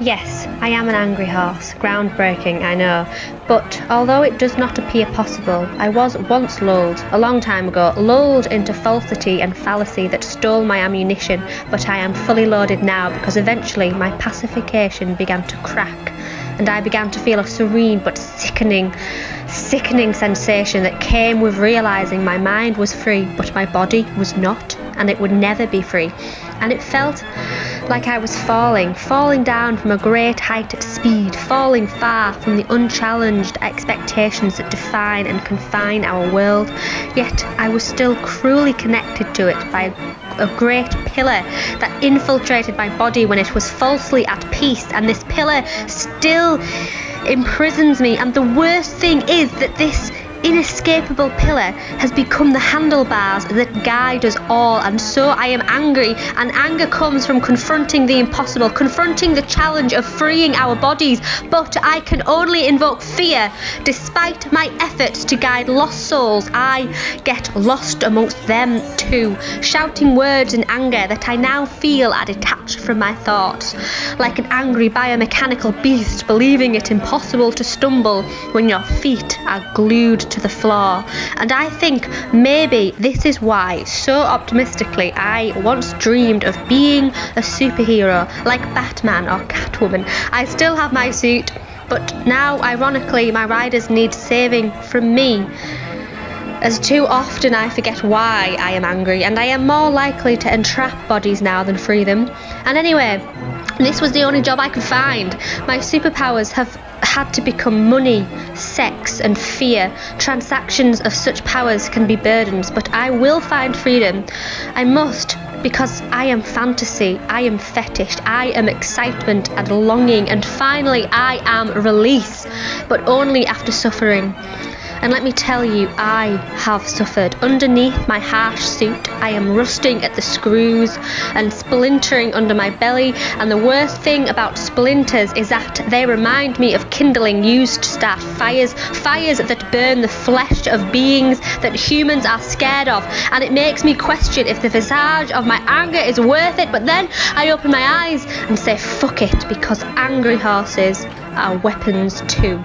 Yes, I am an angry horse. Groundbreaking, I know. But although it does not appear possible, I was once lulled, a long time ago, lulled into falsity and fallacy that stole my ammunition, but I am fully loaded now because eventually my pacification began to crack, and I began to feel a serene but sickening sensation that came with realising my mind was free, but my body was not, and it would never be free. And it felt like I was falling down from a great height at speed, falling far from the unchallenged expectations that define and confine our world. Yet I was still cruelly connected to it by a great pillar that infiltrated my body when it was falsely at peace, and this pillar still imprisons me. And the worst thing is that this inescapable pillar has become the handlebars that guide us all, and so I am angry, and anger comes from confronting the impossible, confronting the challenge of freeing our bodies, but I can only invoke fear. Despite my efforts to guide lost souls, I get lost amongst them too, shouting words in anger that I now feel are detached from my thoughts, like an angry biomechanical beast, believing it impossible to stumble when your feet are glued to the floor. And I think maybe this is why, so optimistically, I once dreamed of being a superhero like Batman or Catwoman. I still have my suit, but now, ironically, my riders need saving from me, as too often I forget why I am angry, and I am more likely to entrap bodies now than free them. And anyway, this was the only job I could find. My superpowers have had to become money, sex, and fear. Transactions of such powers can be burdens, but I will find freedom. I must, because I am fantasy, I am fetish, I am excitement and longing, and finally I am release, but only after suffering. And let me tell you, I have suffered. Underneath my harsh suit, I am rusting at the screws and splintering under my belly, and the worst thing about splinters is that they remind me of kindling used to start fires that burn the flesh of beings that humans are scared of, and it makes me question if the visage of my anger is worth it. But then I open my eyes and say fuck it, because angry horses are weapons too.